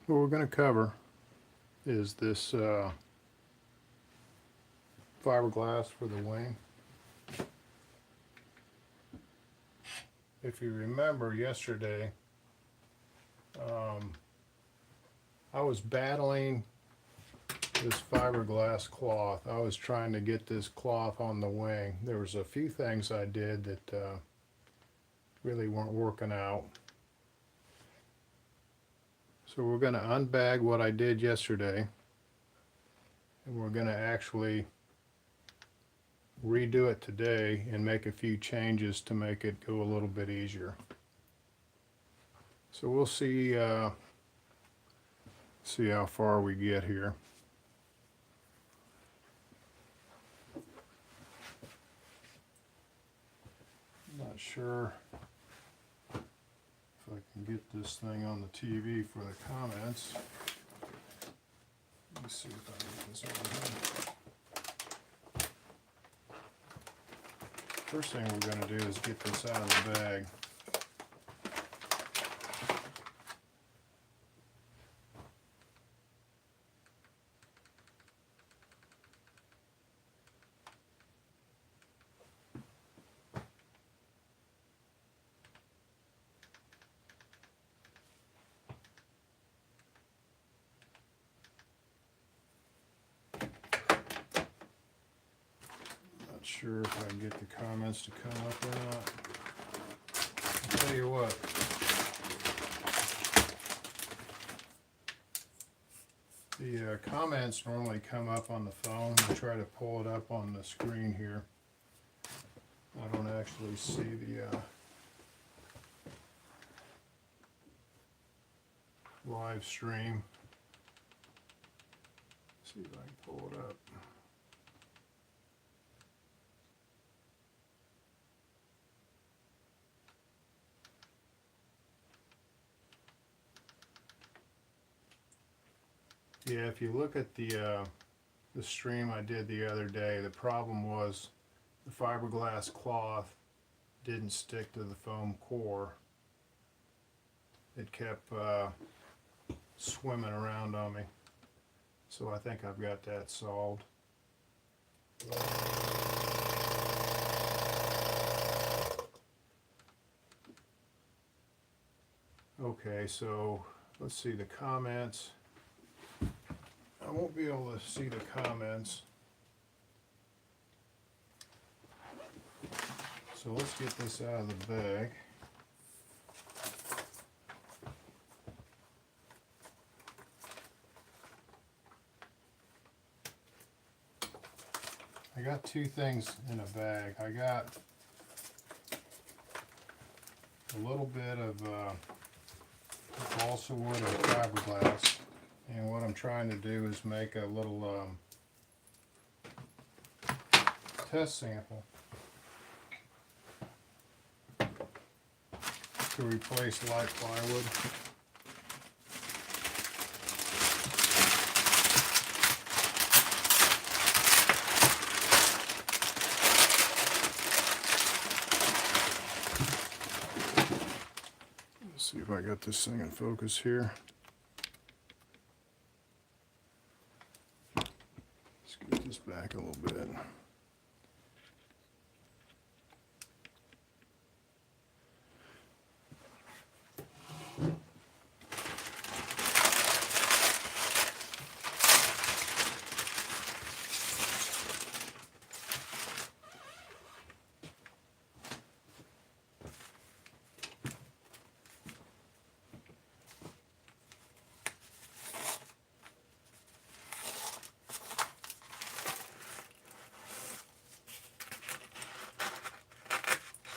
What we're going to cover is this fiberglass for the wing. If you remember yesterday, I was battling this fiberglass cloth. I was trying to get this cloth on the wing. There was a few things I did that really weren't working out. So we're going to unbag what I did yesterday, and we're going to actually redo it today and make a few changes to make it go a little bit easier. So we'll see how far we get here. Not sure if I can get this thing on the TV for the comments. Let me see if I can get this over here. First thing we're going to do is get this out of the bag. Not sure if I can get the comments to come up or not. I'll tell you what. The comments normally come up on the phone. I try to pull it up on the screen here. I don't actually see the live stream. See if I can pull it up. Yeah, if you look at the stream I did the other day, the problem was the fiberglass cloth didn't stick to the foam core. It kept swimming around on me. So I think I've got that solved. Okay, so let's see the comments. I won't be able to see the comments. So let's get this out of the bag. I got two things in a bag. I got a little bit of balsa wood and fiberglass. And what I'm trying to do is make a little test sample to replace light plywood. Let's see if I got this thing in focus here. Scoot this back a little bit.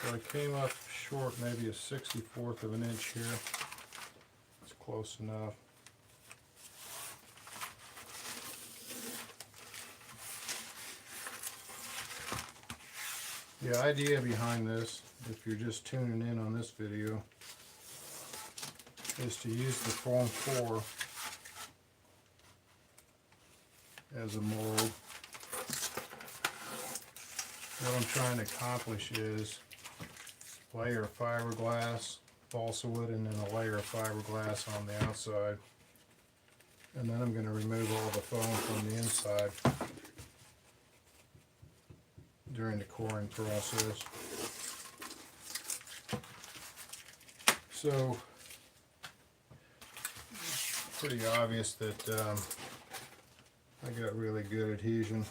So I came up short maybe a 64th of an inch here. It's close enough. The idea behind this, if you're just tuning in on this video, is to use the foam core as a mold. What I'm trying to accomplish is layer of fiberglass, balsa wood, and then a layer of fiberglass on the outside. And then I'm going to remove all the foam from the inside during the coring process. So, pretty obvious that I got really good adhesion.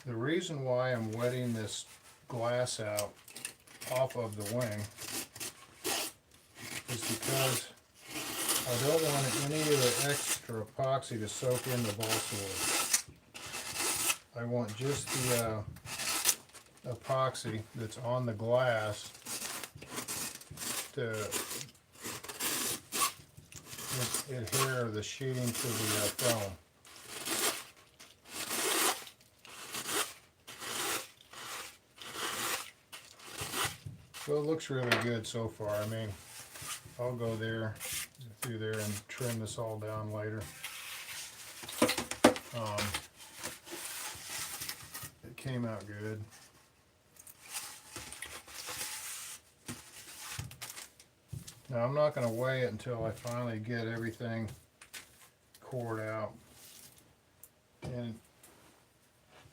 The reason why I'm wetting this glass out off of the wing is because I don't want any of the extra epoxy to soak in the balsa wood. I want just the epoxy that's on the glass to adhere the sheeting to the foam. So it looks really good so far. I mean, I'll go through there and trim this all down later. It came out good. Now I'm not going to weigh it until I finally get everything cored out. And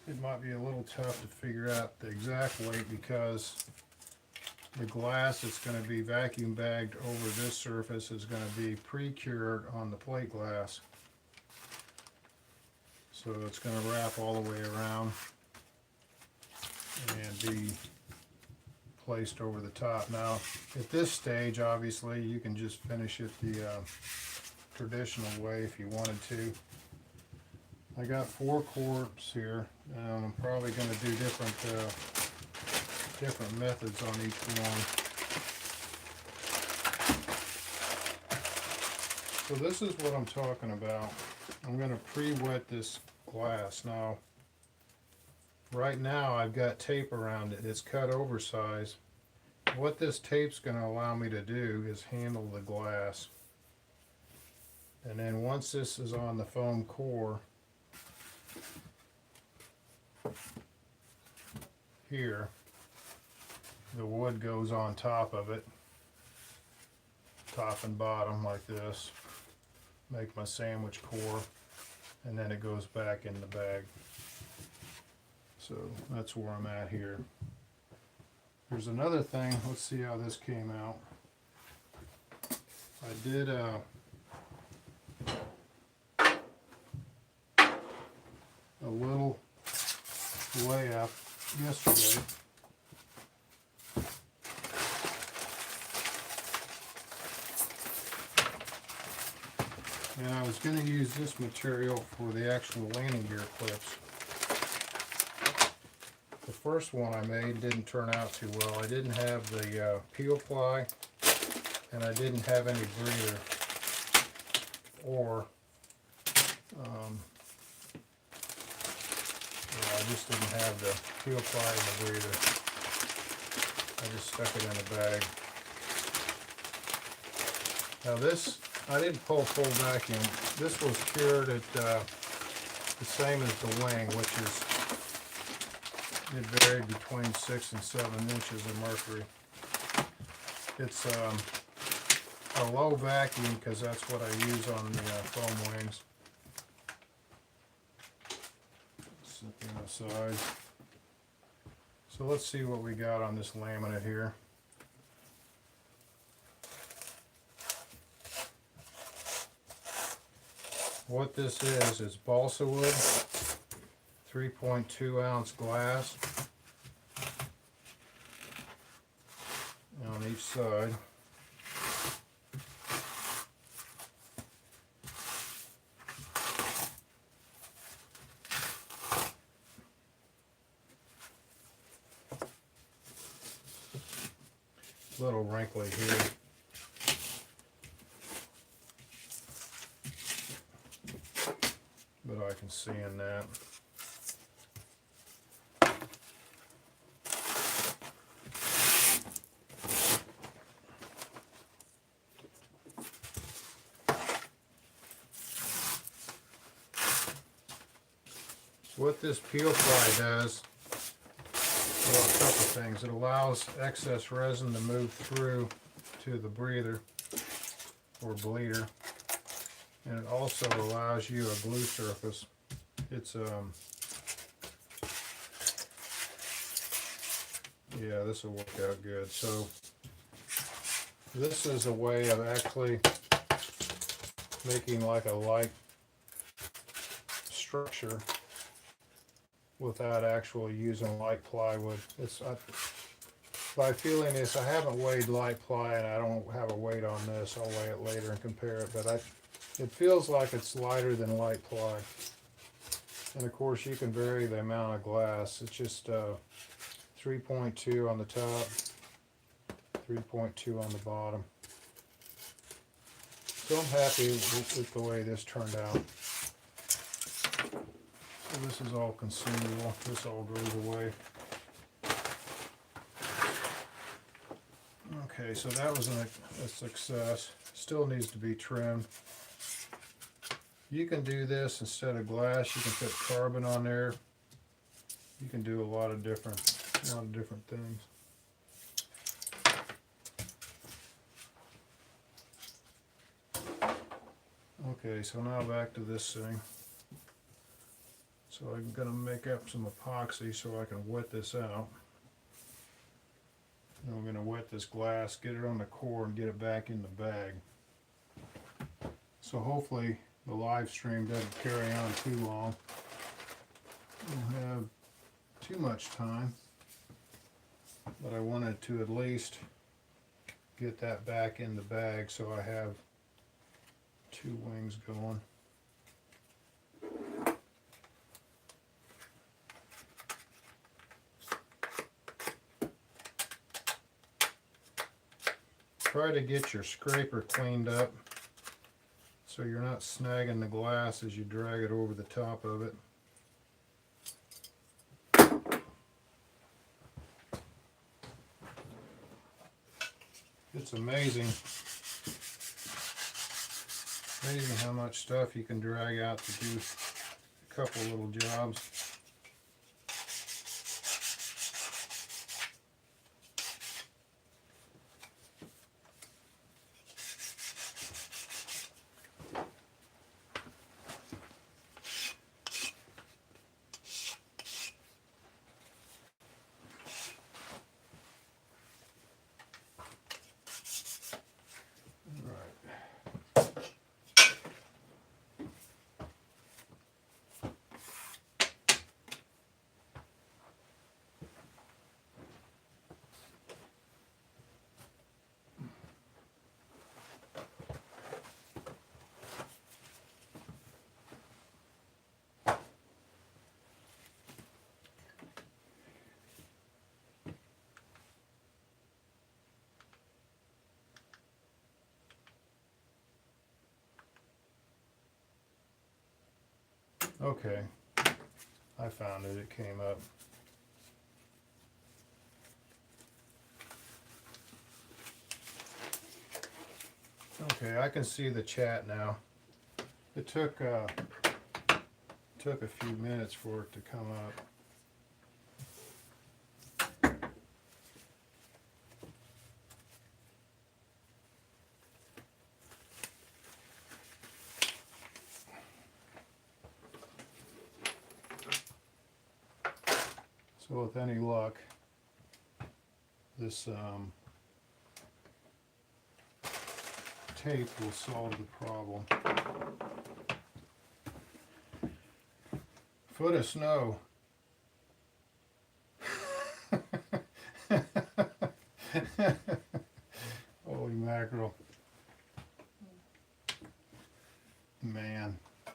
it might be a little tough to figure out the exact weight because the glass that's going to be vacuum bagged over this surface is going to be pre-cured on the plate glass. So it's going to wrap all the way around and be placed over the top. Now at this stage, obviously you can just finish it the traditional way if you wanted to. I got 4 quarts here, and I'm probably going to do different methods on each one. So this is what I'm talking about. I'm going to pre-wet this glass. Now right now I've got tape around it. It's cut oversized. What this tape's going to allow me to do is handle the glass. And then once this is on the foam core here, the wood goes on top of it, top and bottom like this, make my sandwich core, and then it goes back in the bag. So that's where I'm at here. There's another thing, let's see how this came out. I did a little layup yesterday. And I was going to use this material for the actual landing gear clips. The first one I made didn't turn out too well. I didn't have the peel ply, and I didn't have any breather, or I just didn't have the peel ply and the breather. I just stuck it in a bag. Now this, I didn't pull full vacuum. This was cured at the same as the wing, which is, it varied between 6 and 7 inches of mercury. It's a low vacuum because that's what I use on the foam wings. Set them aside. So let's see what we got on this laminate here. What this is balsa wood, 3.2 ounce glass on each side. A little wrinkly here. But I can see in that. What this peel ply does, well, a couple things. It allows excess resin to move through to the breather. or bleeder. And it also allows you a glue surface. It's yeah, this will work out good. So this is a way of actually making like a light structure without actually using light plywood. My feeling is I haven't weighed light ply and I don't have a weight on this. I'll weigh it later and compare it, but it feels like it's lighter than light ply. And of course you can vary the amount of glass. It's just 3.2 on the top, 3.2 on the bottom. So I'm happy with the way this turned out. So this is all consumable. This all goes away. Okay, so that was a success. Still needs to be trimmed. You can do this instead of glass. You can put carbon on there. You can do a lot of different things. Okay, so now back to this thing. So I'm going to make up some epoxy so I can wet this out. Then we're going to wet this glass, get it on the core, and get it back in the bag. So hopefully the live stream doesn't carry on too long. I don't have too much time, but I wanted to at least get that back in the bag so I have two wings going. Try to get your scraper cleaned up so you're not snagging the glass as you drag it over the top of it. It's amazing how much stuff you can drag out to do a couple little jobs. Okay, I found it. It came up. Okay, I can see the chat now. It took a few minutes for it to come up. So with any luck, this tape will solve the problem. Foot of snow. Holy mackerel. Man. A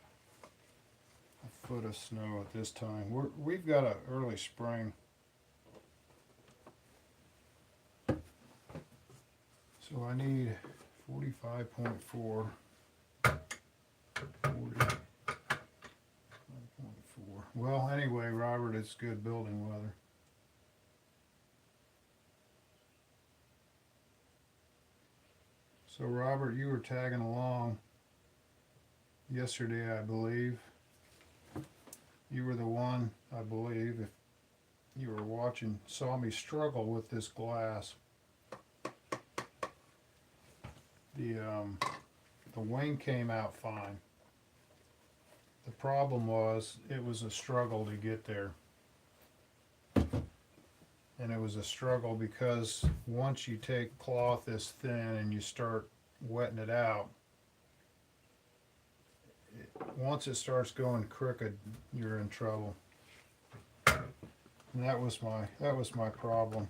foot of snow at this time. We've got an early spring. So I need 45.4. 40. Well, anyway, Robert, it's good building weather. So, Robert, you were tagging along yesterday, I believe. You were the one, I believe, if you were watching, saw me struggle with this glass. the wing came out fine. The problem was it was a struggle to get there. And it was a struggle because once you take cloth this thin and you start wetting it out, once it starts going crooked, you're in trouble. And that was my problem.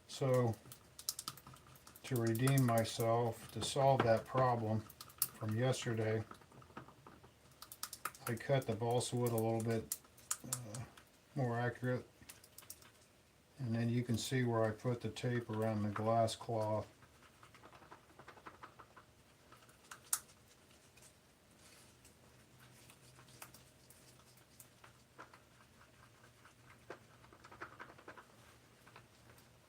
So to redeem myself, to solve that problem from yesterday, I cut the balsa wood a little bit more accurate, and then you can see where I put the tape around the glass cloth.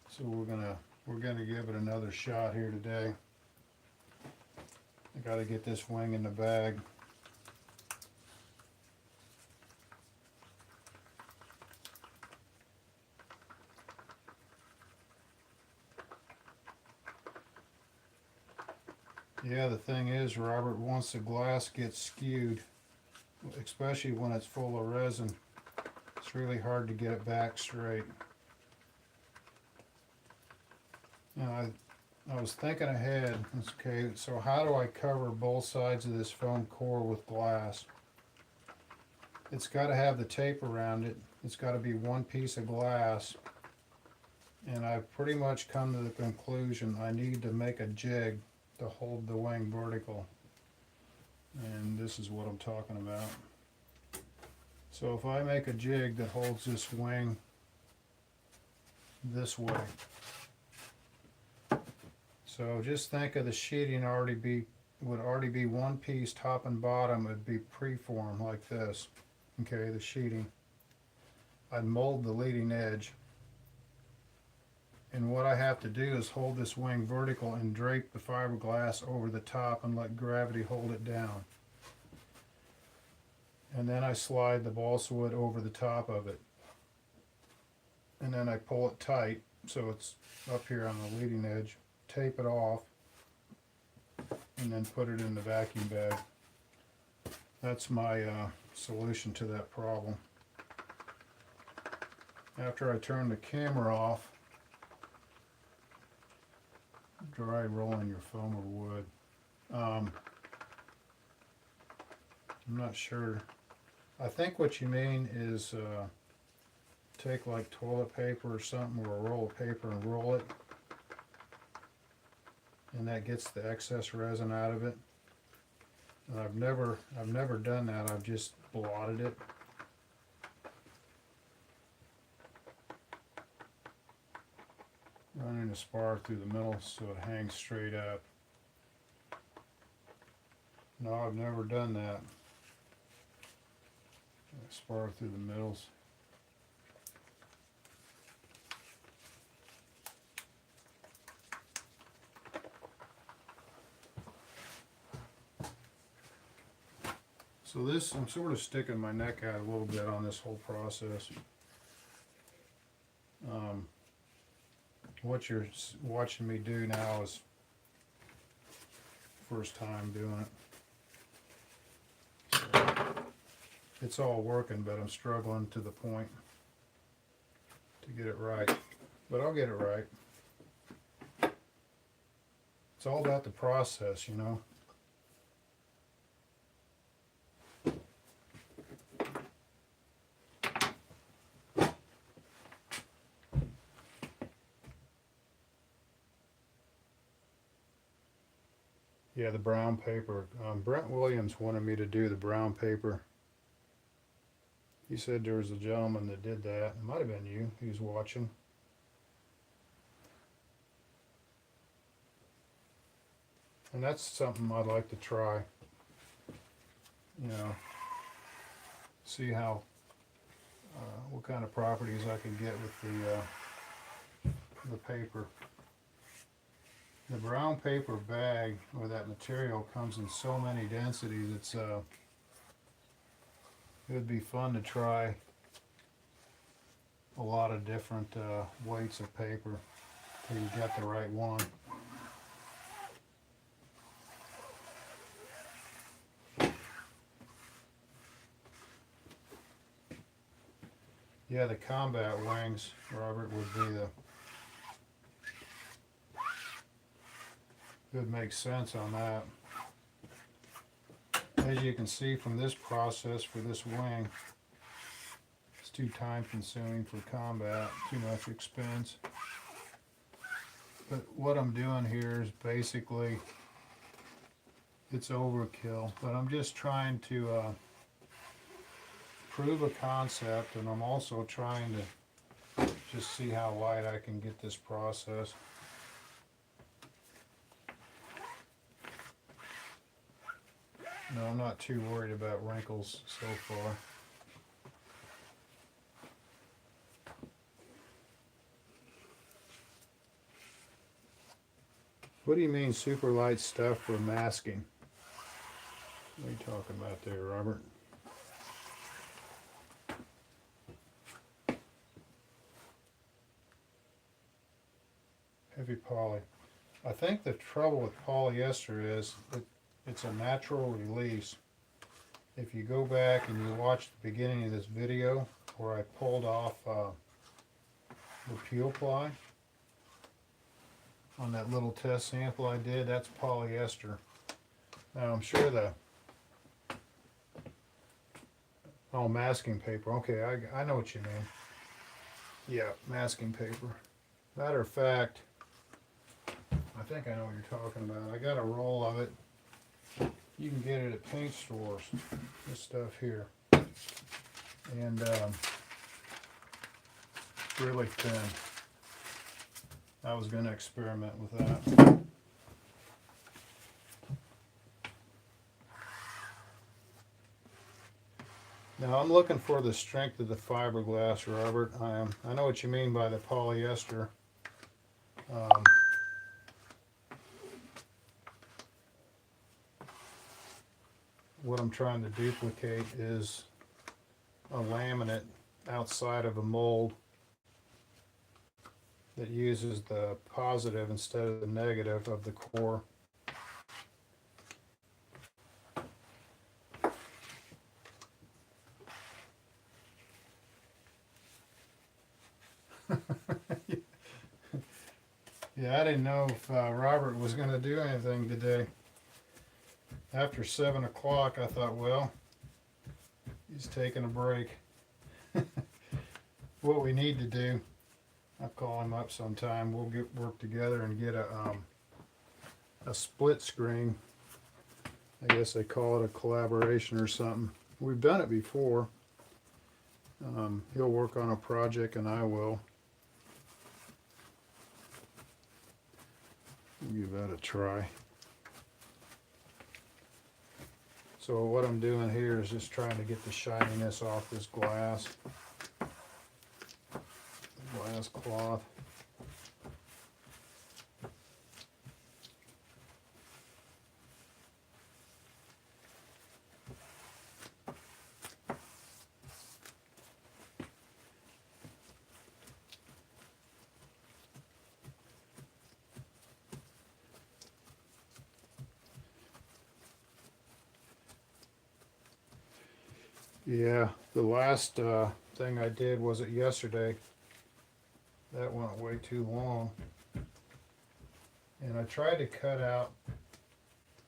So we're gonna give it another shot here today. I gotta get this wing in the bag. Yeah, the thing is, Robert, once the glass gets skewed, especially when it's full of resin, it's really hard to get it back straight. Now, I was thinking ahead. Okay, so how do I cover both sides of this foam core with glass? It's got to have the tape around it. It's got to be one piece of glass. And I've pretty much come to the conclusion I need to make a jig to hold the wing vertical. And this is what I'm talking about. So if I make a jig that holds this wing this way, so just think of the sheeting would already be one piece top and bottom. It would be preformed like this. Okay, the sheeting. I'd mold the leading edge. And what I have to do is hold this wing vertical and drape the fiberglass over the top and let gravity hold it down. And then I slide the balsa wood over the top of it. And then I pull it tight so it's up here on the leading edge. Tape it off and then put it in the vacuum bag. That's my solution to that problem. After I turn the camera off, dry rolling your foam or wood. I'm not sure. I think what you mean is take like toilet paper or something, or a roll of paper, and roll it, and that gets the excess resin out of it. And I've never done that. I've just blotted it. Running a spar through the middle so it hangs straight up. No, I've never done that. Spar through the middles. So this, I'm sort of sticking my neck out a little bit on this whole process. What you're watching me do now is first time doing it. So it's all working, but I'm struggling to the point to get it right. But I'll get it right. It's all about the process, you know. Yeah, the brown paper. Brent Williams wanted me to do the brown paper. He said there was a gentleman that did that. It might have been you. He was watching. And that's something I'd like to try. You know, see how, what kind of properties I can get with the paper. The brown paper bag, or that material, comes in so many densities. It's it would be fun to try a lot of different weights of paper till you get the right one. Yeah, the combat wings, Robert, would be the, would make sense on that. As you can see from this process for this wing, it's too time consuming for combat, too much expense. But what I'm doing here is basically, it's overkill, but I'm just trying to prove a concept, and I'm also trying to just see how wide I can get this process. No, I'm not too worried about wrinkles so far. What do you mean super light stuff for masking? What are you talking about there, Robert? Heavy poly. I think the trouble with polyester is that it's a natural release. If you go back and you watch the beginning of this video where I pulled off the peel ply on that little test sample I did, that's polyester. Now I'm sure the masking paper. Okay, I know what you mean. Yeah, masking paper. Matter of fact, I think I know what you're talking about. I got a roll of it. You can get it at paint stores, this stuff here. And really thin. I was going to experiment with that. Now I'm looking for the strength of the fiberglass, Robert. I know what you mean by the polyester. What I'm trying to duplicate is a laminate outside of a mold that uses the positive instead of the negative of the core. Yeah, I didn't know if Robert was going to do anything today. After 7 o'clock, I thought, well, he's taking a break. What we need to do, I'll call him up sometime. We'll work together and get a split screen. I guess they call it a collaboration or something. We've done it before. He'll work on a project and I will. We'll give that a try. So what I'm doing here is just trying to get the shininess off this glass cloth. Yeah, the last thing I did was it yesterday. That went way too long. And I tried to cut out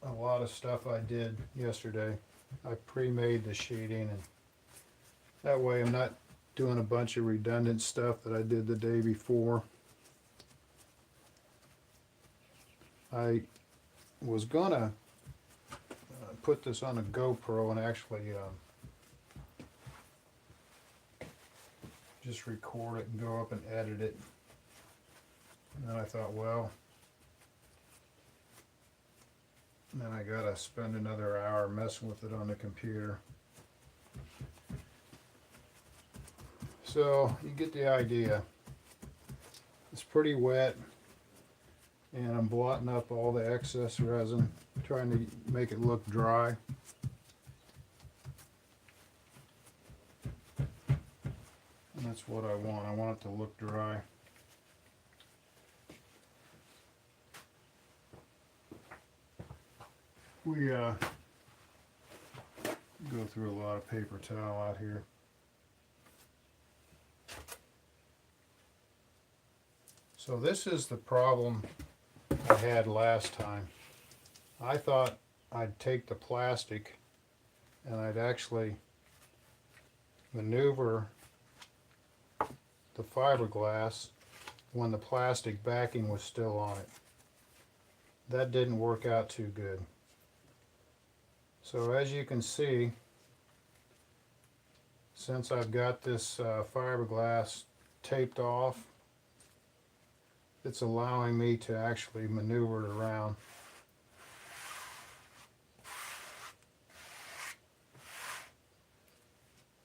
a lot of stuff I did yesterday. I pre-made the sheeting, and that way I'm not doing a bunch of redundant stuff that I did the day before. I was gonna put this on a GoPro and actually just record it and go up and edit it. And then I thought, well, then I gotta spend another hour messing with it on the computer. So you get the idea. It's pretty wet, and I'm blotting up all the excess resin, trying to make it look dry. And that's what I want. I want it to look dry. We go through a lot of paper towel out here. So this is the problem I had last time. I thought I'd take the plastic and I'd actually maneuver the fiberglass when the plastic backing was still on it. That didn't work out too good. So as you can see, since I've got this fiberglass taped off, it's allowing me to actually maneuver it around.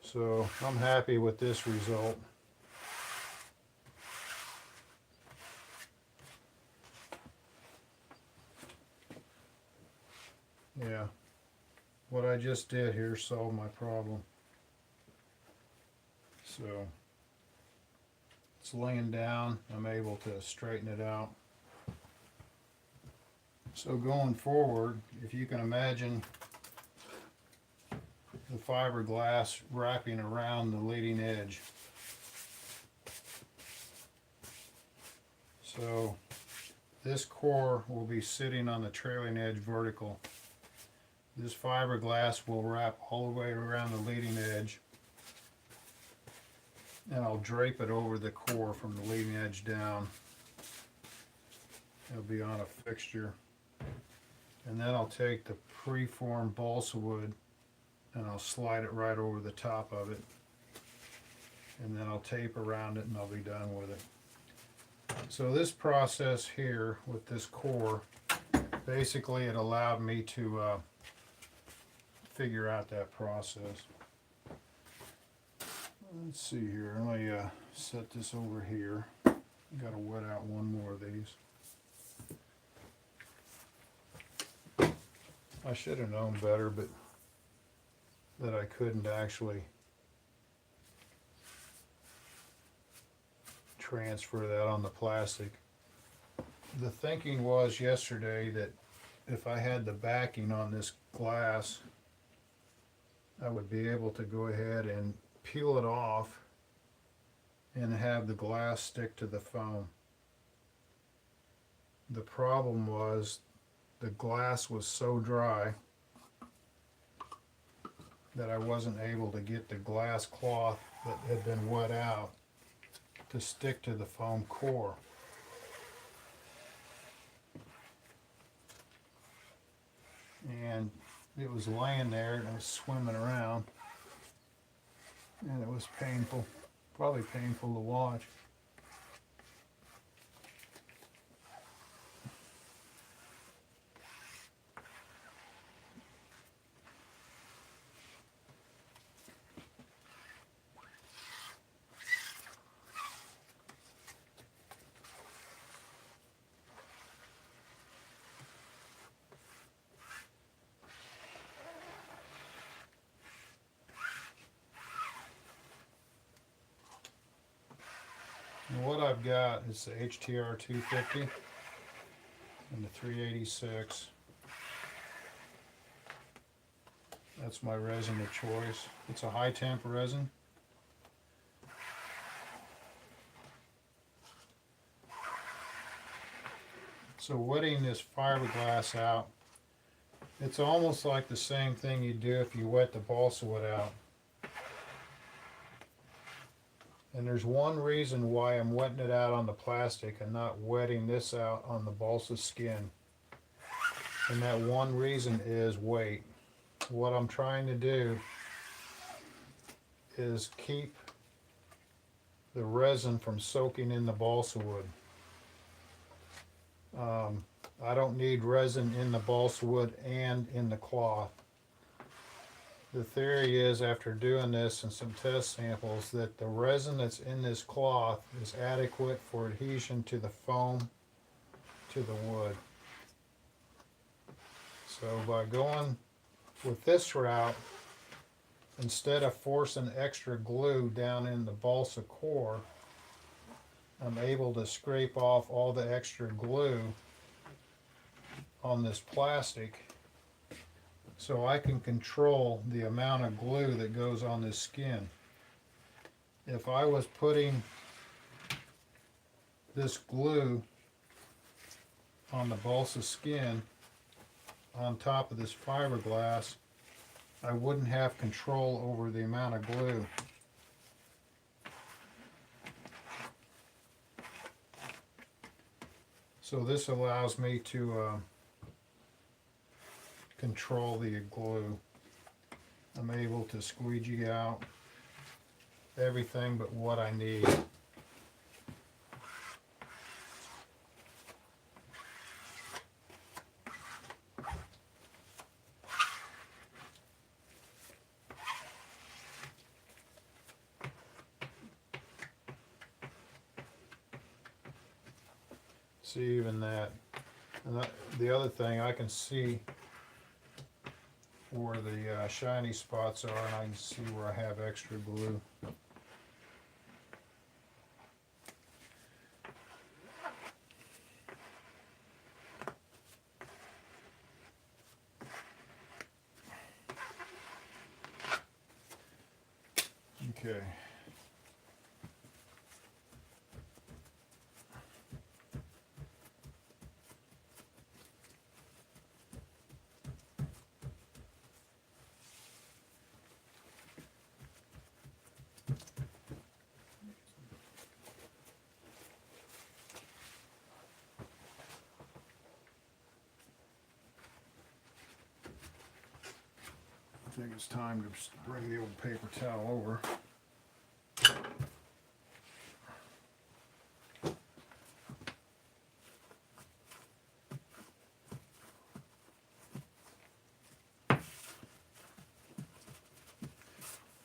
So I'm happy with this result. Yeah, what I just did here solved my problem. So it's laying down, I'm able to straighten it out. So going forward, if you can imagine the fiberglass wrapping around the leading edge. So this core will be sitting on the trailing edge vertical. This fiberglass will wrap all the way around the leading edge, and I'll drape it over the core from the leading edge down. It'll be on a fixture. And then I'll take the preformed balsa wood and I'll slide it right over the top of it. And then I'll tape around it and I'll be done with it. So this process here with this core, basically it allowed me to figure out that process. Let's see here, let me set this over here. Got to wet out one more of these. I should have known better, but that I couldn't actually transfer that on the plastic. The thinking was yesterday that if I had the backing on this glass, I would be able to go ahead and peel it off and have the glass stick to the foam. The problem was the glass was so dry that I wasn't able to get the glass cloth that had been wet out to stick to the foam core. And it was laying there and it was swimming around, and it was painful, probably painful to watch. And what I've got is the HTR 250 and the 386. That's my resin of choice. It's a high temp resin. So wetting this fiberglass out, it's almost like the same thing you do if you wet the balsa wood out. And there's one reason why I'm wetting it out on the plastic and not wetting this out on the balsa skin. And that one reason is weight. What I'm trying to do is keep the resin from soaking in the balsa wood. I don't need resin in the balsa wood and in the cloth. The theory is, after doing this and some test samples, that the resin that's in this cloth is adequate for adhesion to the foam to the wood. So by going with this route, instead of forcing extra glue down in the balsa core, I'm able to scrape off all the extra glue on this plastic, so I can control the amount of glue that goes on this skin. If I was putting this glue on the balsa skin on top of this fiberglass, I wouldn't have control over the amount of glue. So this allows me to control the glue. I'm able to squeegee out everything but what I need. See, even that. And the other thing, I can see where the shiny spots are, and I can see where I have extra glue. Okay. I think it's time to bring the old paper towel over.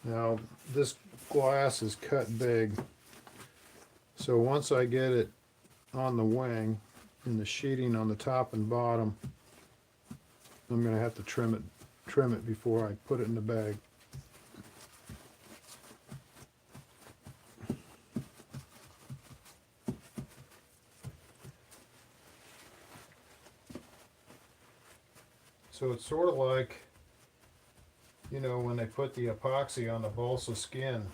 Now this glass is cut big, so once I get it on the wing and the sheeting on the top and bottom, I'm going to have to trim it before I put it in the bag. So it's sort of like, you know, when they put the epoxy on the balsa skin,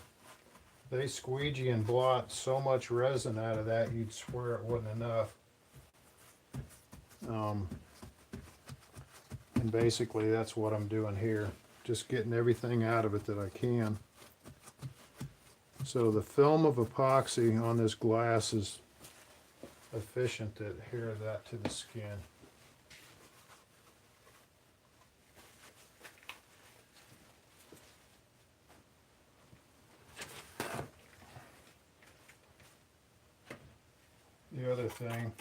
they squeegee and blot so much resin out of that you'd swear it wasn't enough. And basically that's what I'm doing here, just getting everything out of it that I can. So the film of epoxy on this glass is efficient to adhere that to the skin. The other thing,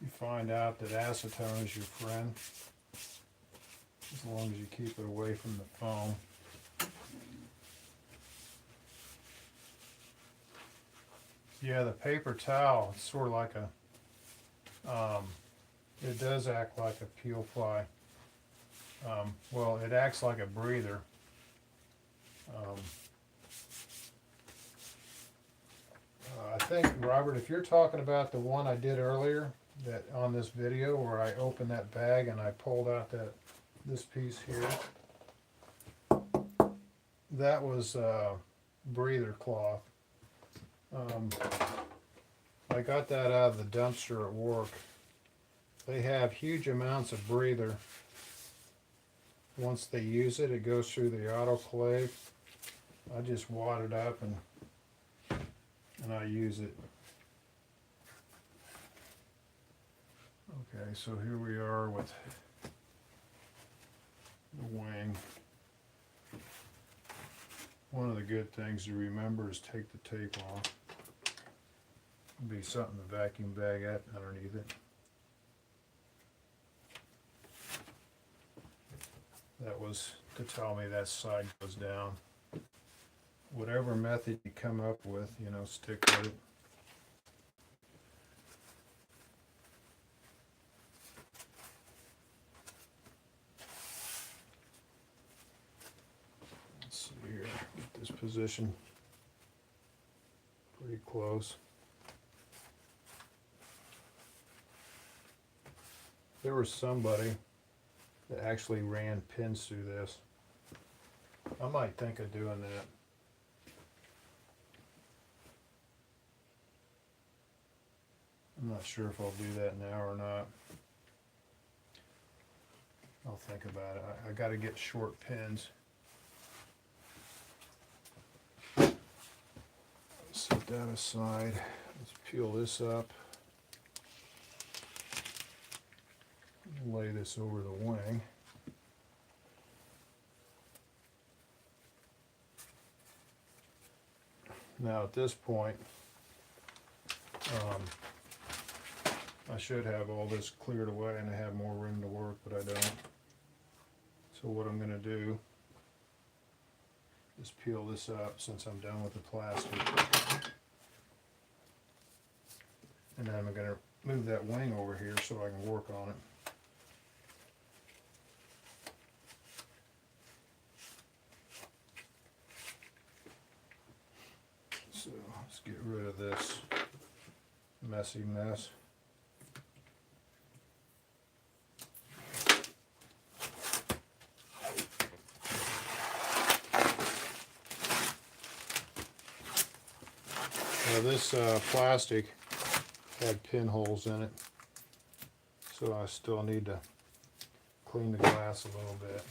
you find out that acetone is your friend, as long as you keep it away from the foam. Yeah, the paper towel, it's sort of like a, it does act like a peel fly. Well, it acts like a breather. I think, Robert, if you're talking about the one I did earlier, that on this video where I opened that bag and I pulled out this piece here, that was breather cloth. I got that out of the dumpster at work. They have huge amounts of breather. Once they use it, it goes through the autoclave. I just wad it up and I use it. Okay, so here we are with the wing. One of the good things to remember is take the tape off. It'll be something to vacuum bag up underneath it. That was to tell me that side goes down. Whatever method you come up with, you know, stick with it. Let's see here, get this position pretty close. There was somebody that actually ran pins through this. I might think of doing that. not sure if I'll do that now or not. I'll think about it. I got to get short pins. Set that aside. Let's peel this up. Lay this over the wing. Now at this point, I should have all this cleared away and I have more room to work, but I don't. So what I'm going to do is peel this up since I'm done with the plastic. And then I'm going to move that wing over here so I can work on it. So let's get rid of this messy mess. Now this plastic had pinholes in it, so I still need to clean the glass a little bit.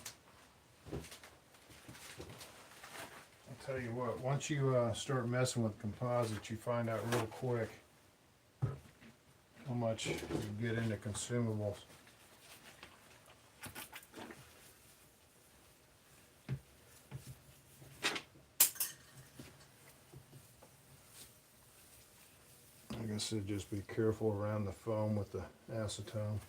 I'll tell you what, once you start messing with composites, you find out real quick how much you get into consumables. I guess I'd just be careful around the foam with the acetone.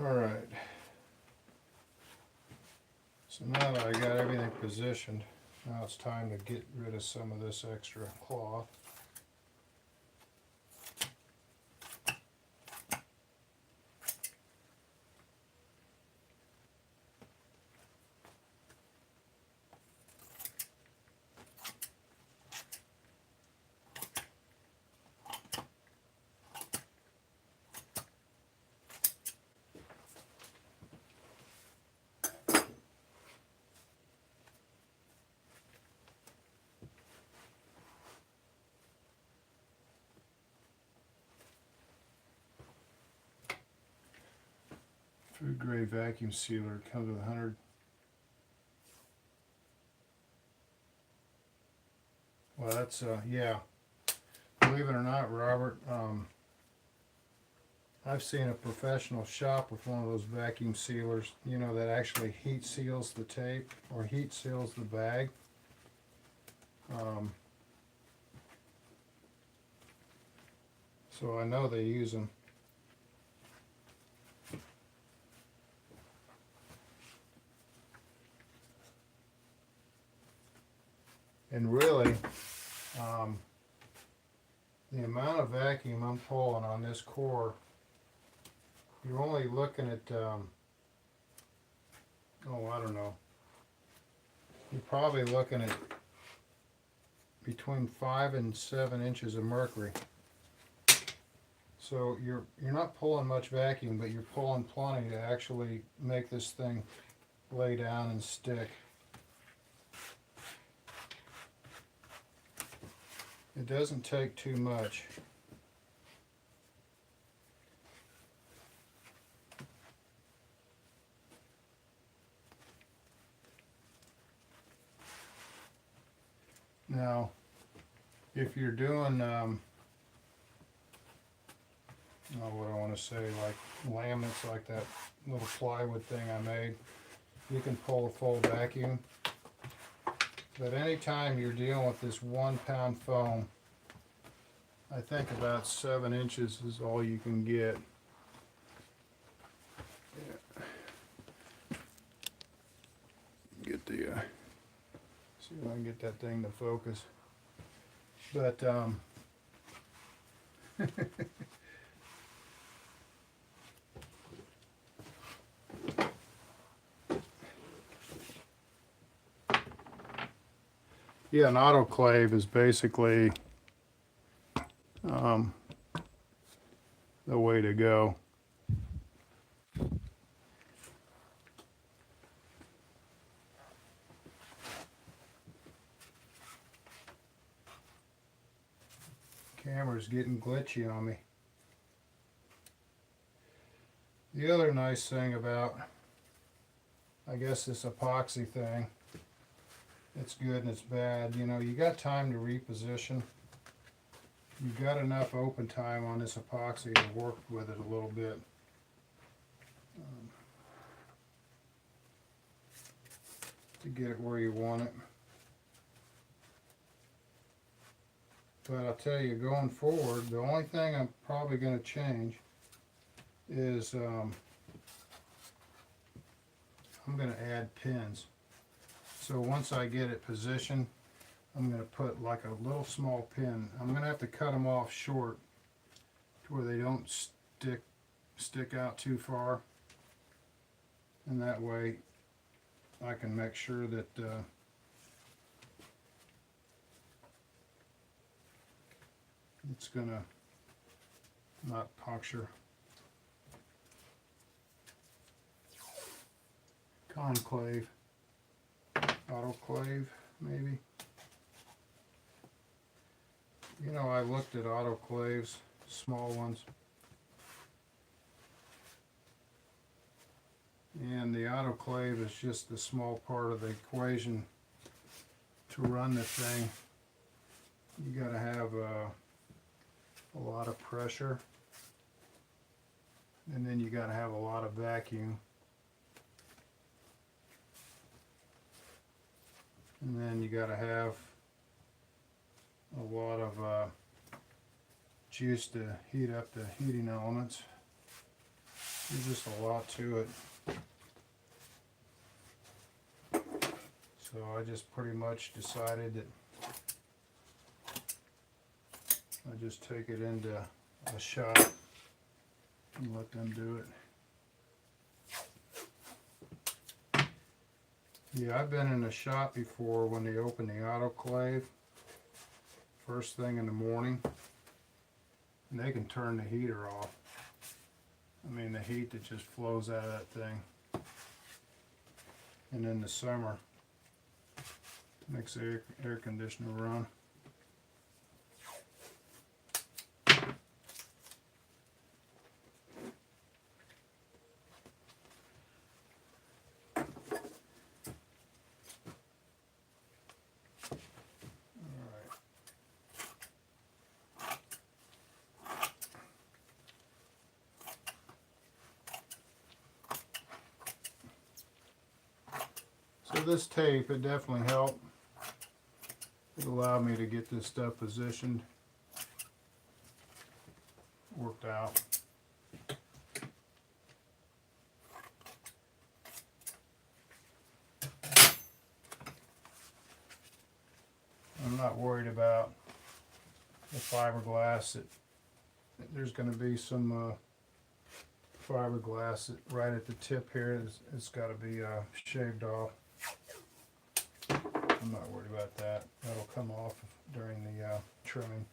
Alright, so now that I got everything positioned, now it's time to get rid of some of this extra cloth. Food grade vacuum sealer comes with 100. Well, that's yeah. Believe it or not, Robert, I've seen a professional shop with one of those vacuum sealers, you know, that actually heat seals the tape or heat seals the bag. so I know they use them. And really, the amount of vacuum I'm pulling on this core, you're only looking at, oh, I don't know, you're probably looking at between 5 and 7 inches of mercury. So you're not pulling much vacuum, but you're pulling plenty to actually make this thing lay down and stick. It doesn't take too much. Now, if you're doing, what I want to say, like laminates, like that little plywood thing I made, you can pull a full vacuum. But anytime you're dealing with this 1 pound foam, I think about 7 inches is all you can get. Yeah. Get the, see if I can get that thing to focus. But, yeah, an autoclave is basically the way to go. Camera's getting glitchy on me. The other nice thing about, I guess, this epoxy thing, it's good and it's bad. You know, you got time to reposition. You've got enough open time on this epoxy to work with it a little bit. To get it where you want it. But I'll tell you, going forward, the only thing I'm probably going to change is I'm going to add pins. So once I get it positioned, I'm going to put like a little small pin. I'm going to have to cut them off short to where they don't stick out too far. And that way I can make sure that it's going to not puncture. Conclave, autoclave maybe. You know, I looked at autoclaves, small ones, and the autoclave is just the small part of the equation to run the thing. You got to have a lot of pressure, and then you got to have a lot of vacuum, and then you got to have a lot of juice to heat up the heating elements. There's just a lot to it. So I just pretty much decided that I just take it into a shop and let them do it. Yeah, I've been in a shop before when they open the autoclave first thing in the morning, and they can turn the heater off. I mean, the heat that just flows out of that thing. And in the summer, makes the air conditioner run. So this tape, it definitely helped. It allowed me to get this stuff positioned. worked out. I'm not worried about the fiberglass. There's going to be some fiberglass right at the tip here. It's got to be shaved off. I'm not worried about that. That'll come off during the trimming.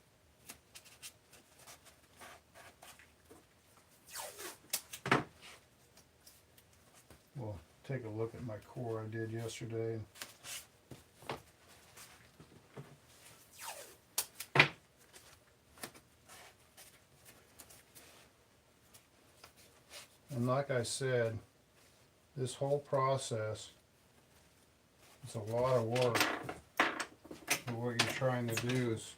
We'll take a look at my core I did yesterday. And like I said, this whole process, it's a lot of work. But what you're trying to do is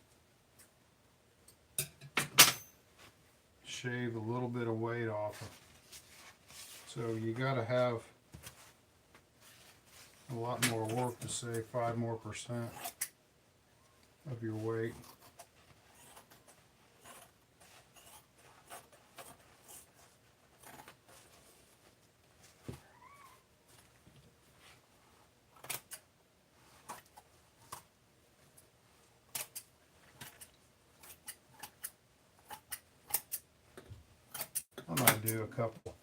shave a little bit of weight off of. So you got to have a lot more work to save 5% more of your weight. I'm going to do a couple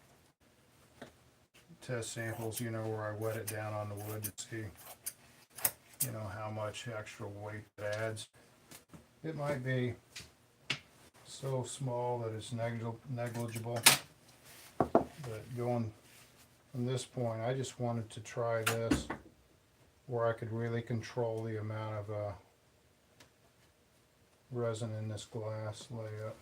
test samples, you know, where I wet it down on the wood to see, you know, how much extra weight it adds. It might be so small that it's negligible, but going from this point, I just wanted to try this where I could really control the amount of resin in this glass layup.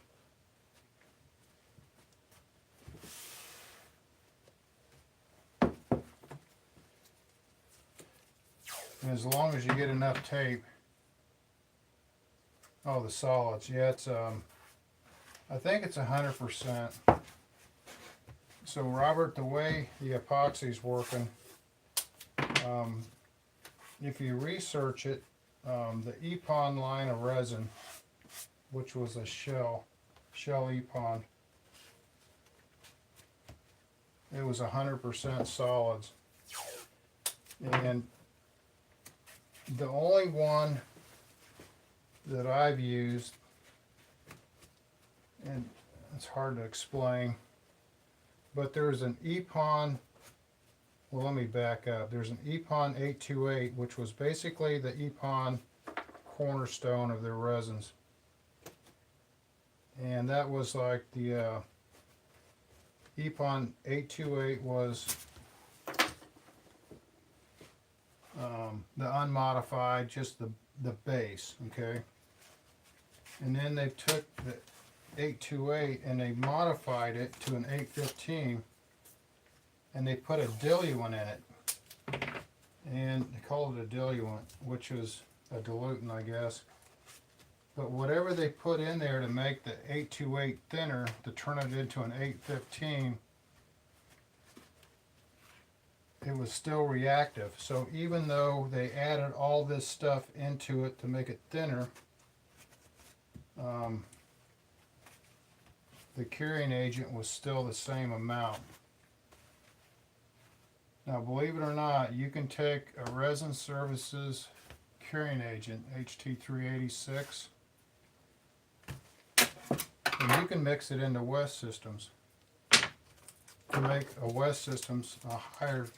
And as long as you get enough tape, oh, the solids, yeah, it's I think it's 100%. So Robert, the way the epoxy's working, if you research it, the Epon line of resin, which was a shell Epon, it was 100% solids, and the only one that I've used, and it's hard to explain, but there's an Epon, well, let me back up. There's an Epon 828, which was basically the Epon cornerstone of their resins. And that was like the Epon 828 was the unmodified, just the base, okay? And then they took the 828 and they modified it to an 815, and they put a diluent in it, and they called it a diluent, which was a diluent, I guess. But whatever they put in there to make the 828 thinner, to turn it into an 815, it was still reactive. So even though they added all this stuff into it to make it thinner, the curing agent was still the same amount. Now, believe it or not, you can take a Resin Services curing agent, HT386, and you can mix it into West Systems to make a West Systems a higher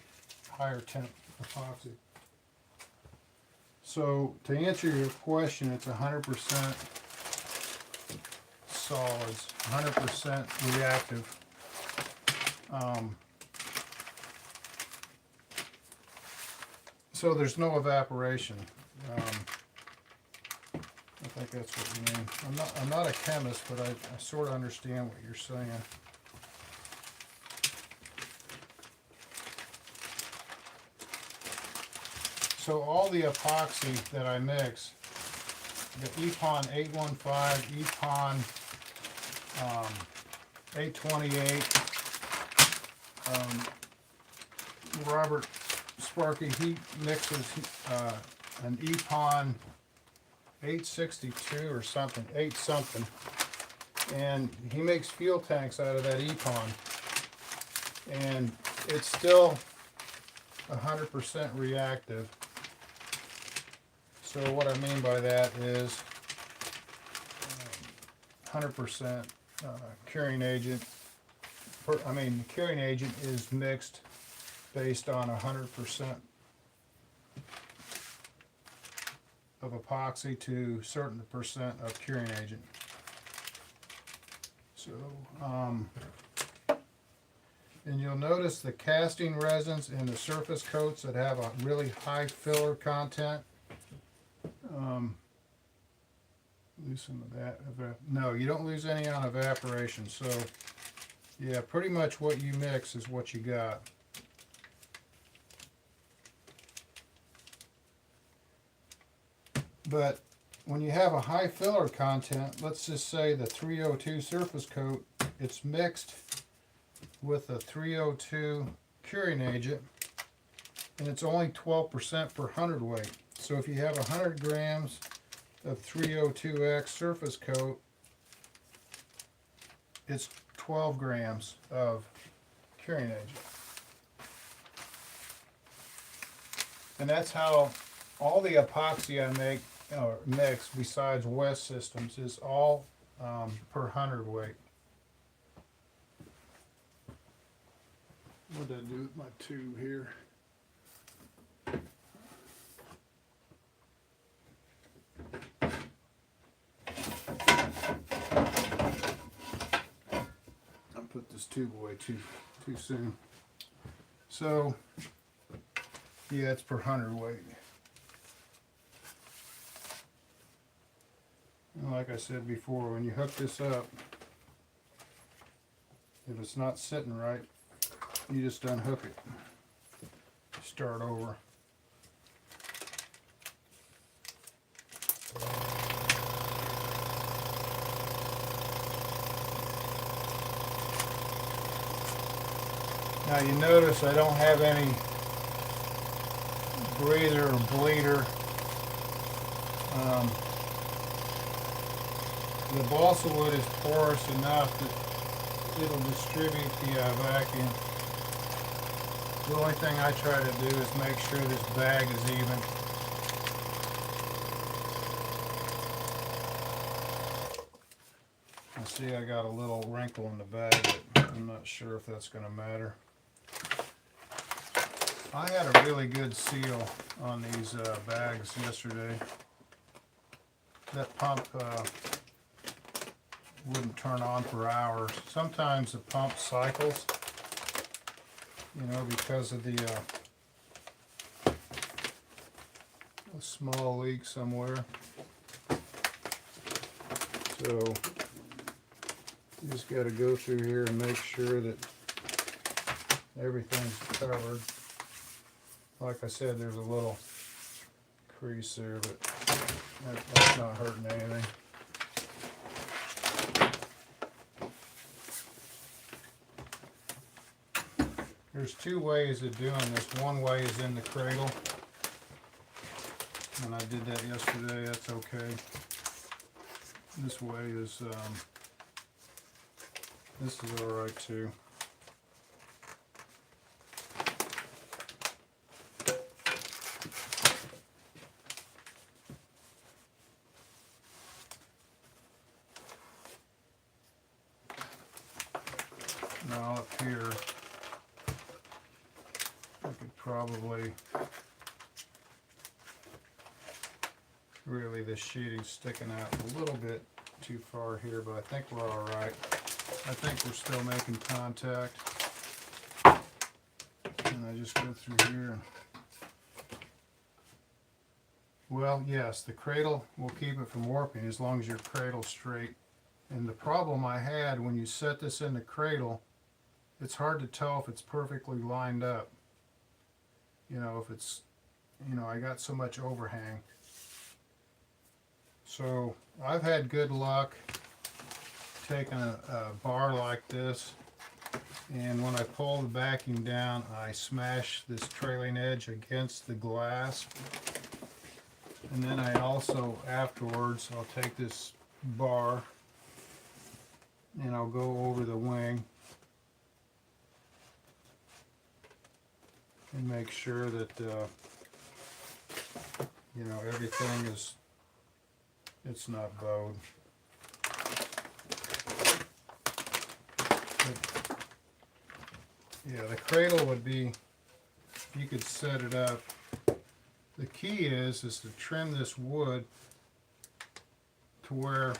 temp epoxy. So to answer your question, it's 100% solids, 100% reactive. So there's no evaporation. I think that's what you mean. I'm not a chemist, but I sort of understand what you're saying. So all the epoxy that I mix, the Epon 815, Epon 828, Robert Sparky, he mixes an Epon 862 or something, 8 something, and he makes fuel tanks out of that EPON, and it's still 100% reactive. So what I mean by that is 100% curing agent. The curing agent is mixed based on 100% of epoxy to certain percent of curing agent. So, and you'll notice the casting resins in the surface coats that have a really high filler content. Lose some of that. No, you don't lose any on evaporation. So, yeah, pretty much what you mix is what you got. But when you have a high filler content, let's just say the 302 surface coat, it's mixed with a 302 curing agent, and it's only 12% per hundredweight. So if you have 100 grams of 302X surface coat, it's 12 grams of curing agent. And that's how all the epoxy I make or mix besides West Systems is all per hundredweight. What did I do with my tube here? I put this tube away too soon. So yeah, it's per hundredweight. And like I said before, when you hook this up, if it's not sitting right, you just unhook it. Start over. Now you notice I don't have any breather or bleeder. The balsa wood is porous enough that it'll distribute the vacuum. The only thing I try to do is make sure this bag is even. I see I got a little wrinkle in the bag, but I'm not sure if that's going to matter. I had a really good seal on these bags yesterday. That pump wouldn't turn on for hours. Sometimes the pump cycles, because of the a small leak somewhere. So you just got to go through here and make sure that everything's covered. Like I said, there's a little crease there, but that's not hurting anything. There's two ways of doing this. One way is in the cradle, and I did that yesterday. That's okay. This way is this is all right too. Now up here, I could probably, really this sheeting's sticking out a little bit too far here, but I think we're all right. I think we're still making contact. And I just go through here. Well, yes, the cradle will keep it from warping as long as your cradle's straight. And the problem I had when you set this in the cradle, it's hard to tell if it's perfectly lined up. If it's, I got so much overhang. So I've had good luck taking a bar like this, and when I pull the backing down, I smash this trailing edge against the glass. And then I also, afterwards, I'll take this bar and I'll go over the wing and make sure that you know, everything is, it's not bowed. But, yeah, the cradle would be, you could set it up. The key is to trim this wood to where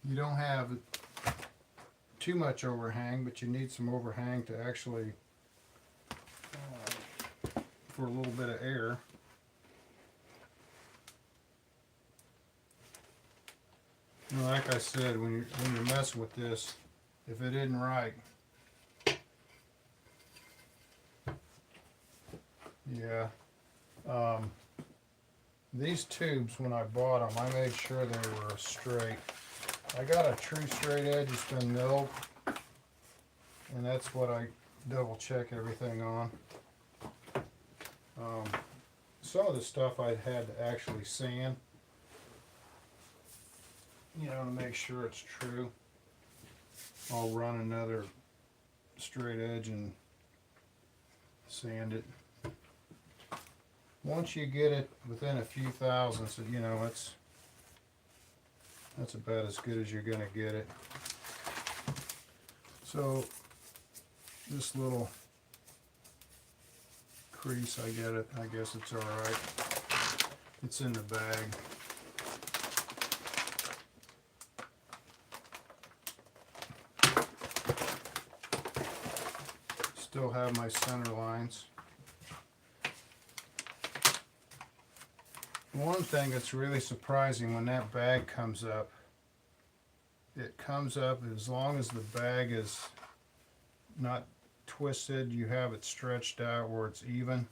you don't have too much overhang, but you need some overhang to actually for a little bit of air. You know, like I said, when you're messing with this, if it isn't right, yeah. These tubes, when I bought them, I made sure they were straight. I got a true straight edge that's been milled, and that's what I double check everything on. Some of the stuff I had to actually sand, you know, to make sure it's true. I'll run another straight edge and sand it. Once you get it within a few thousandths, you know, that's about as good as you're gonna get it. So this little crease, I get it. I guess it's all right. It's in the bag. Still have my center lines. One thing that's really surprising when that bag comes up, it comes up as long as the bag is not twisted, you have it stretched out where it's even.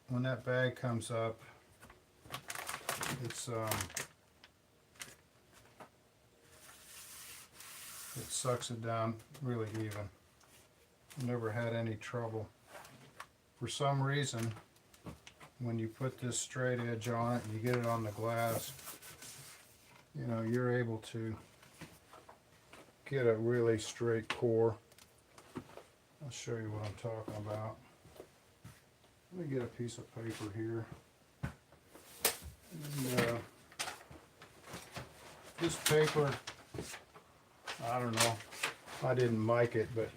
When that bag comes up, it's it sucks it down really even. Never had any trouble. For some reason, when you put this straight edge on it and you get it on the glass, you know, you're able to get a really straight core. I'll show you what I'm talking about. Let me get a piece of paper here. And, this paper, I don't know, I didn't mic it, but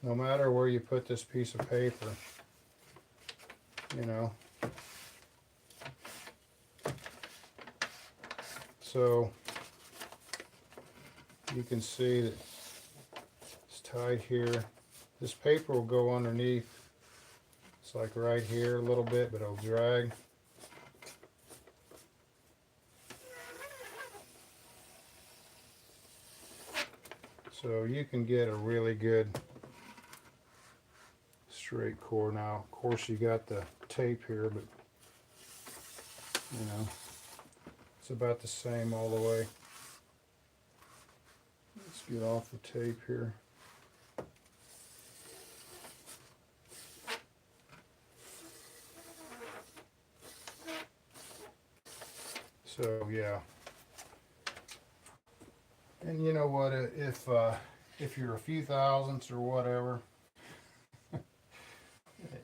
no matter where you put this piece of paper, you know, so you can see that it's tied here. This paper will go underneath. It's like right here a little bit, but it'll drag. So you can get a really good straight core. Now, of course, you got the tape here, but you know, it's about the same all the way. Let's get off the tape here. So yeah, and you know what? If you're a few thousandths or whatever,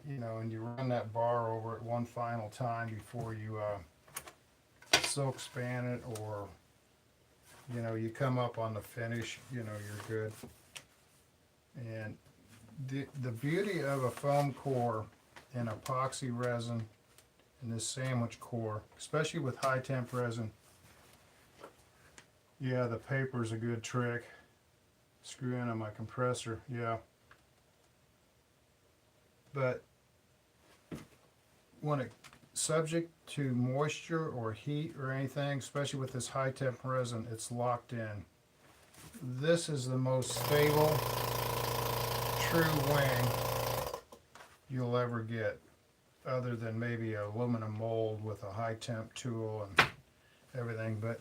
you know, and you run that bar over it one final time before you silk span it, or you know, you come up on the finish, you know, you're good. And the beauty of a foam core and epoxy resin and this sandwich core, especially with high temp resin, yeah, the paper's a good trick. Screw in on my compressor, yeah. But when it subject to moisture or heat or anything, especially with this high temp resin, it's locked in. This is the most stable, true wing you'll ever get, other than maybe an aluminum mold with a high temp tool and everything. But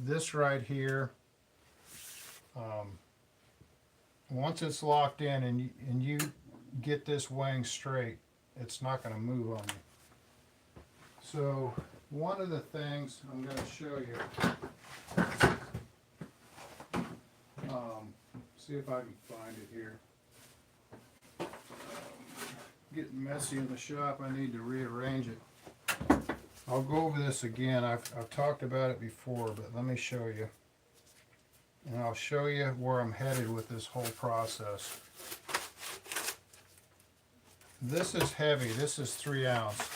this right here, once it's locked in and you get this wing straight, it's not going to move on you. So one of the things I'm going to show you, see if I can find it here. Getting messy in the shop, I need to rearrange it. I'll go over this again. I've talked about it before, but let me show you. And I'll show you where I'm headed with this whole process. This is heavy. This is 3 ounce.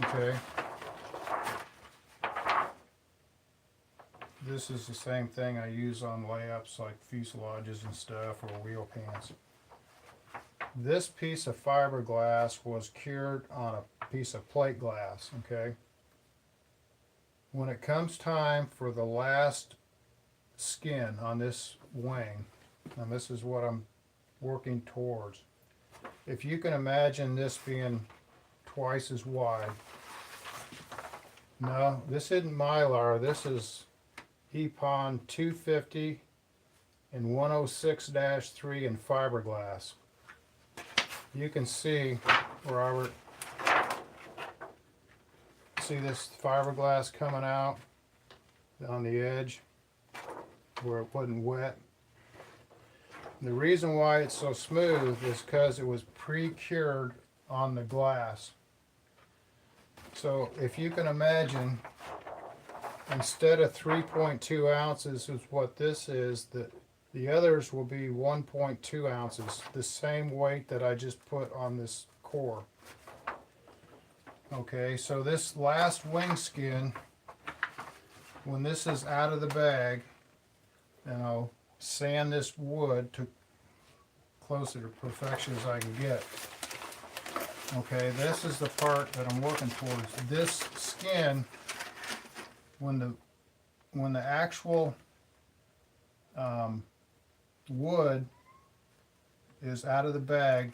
Okay. This is the same thing I use on layups like fuselages and stuff, or wheel pans. This piece of fiberglass was cured on a piece of plate glass, okay? When it comes time for the last skin on this wing, and this is what I'm working towards. If you can imagine this being twice as wide. No, this isn't Mylar, this is EPON 250 and 106-3 in fiberglass. You can see, Robert, see this fiberglass coming out on the edge where it wasn't wet. The reason why it's so smooth is because it was pre-cured on the glass. So if you can imagine, instead of 3.2 ounces is what this is, the others will be 1.2 ounces, the same weight that I just put on this core. Okay, so this last wing skin, when this is out of the bag, and I'll sand this wood to closer to perfection as I can get. Okay, this is the part that I'm working towards. This skin, when the actual wood is out of the bag,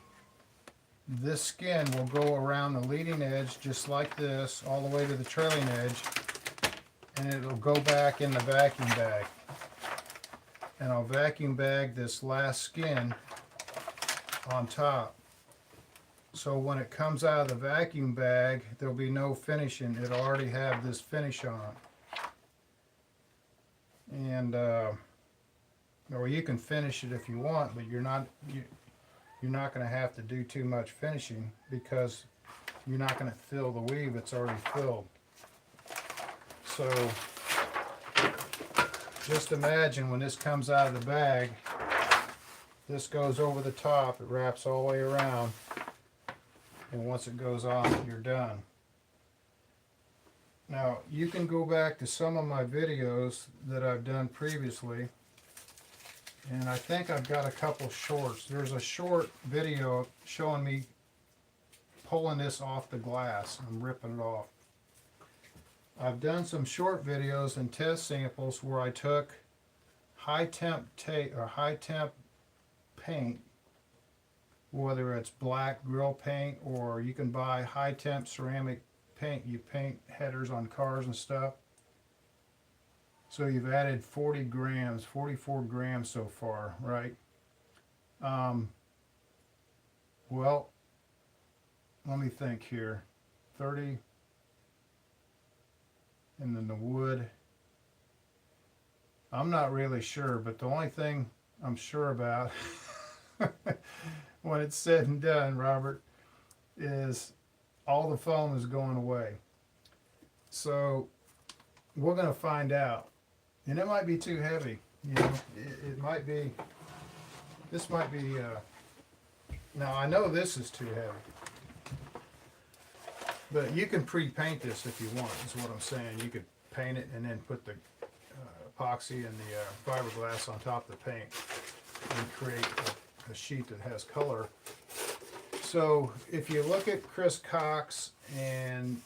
this skin will go around the leading edge just like this all the way to the trailing edge, and it'll go back in the vacuum bag. And I'll vacuum bag this last skin on top. So when it comes out of the vacuum bag, there'll be no finishing. It'll already have this finish on it. And or you can finish it if you want, but you're not going to have to do too much finishing because you're not going to fill the weave. It's already filled. So just imagine when this comes out of the bag, this goes over the top, it wraps all the way around, and once it goes on, you're done. Now, you can go back to some of my videos that I've done previously, and I think I've got a couple shorts. There's a short video showing me pulling this off the glass. I'm ripping it off. I've done some short videos and test samples where I took high temp tape or high temp paint, whether it's black grill paint or you can buy high temp ceramic paint. You paint headers on cars and stuff. So you've added 40 grams, 44 grams so far, right? Well, let me think here. 30, and then the wood. I'm not really sure, but the only thing I'm sure about when it's said and done, Robert, is all the foam is going away. So we're going to find out. And it might be too heavy. You know, it might be, this might be, now I know this is too heavy. But you can pre-paint this if you want, is what I'm saying. You could paint it and then put the epoxy and the fiberglass on top of the paint and create a sheet that has color. So if you look at Chris Cox and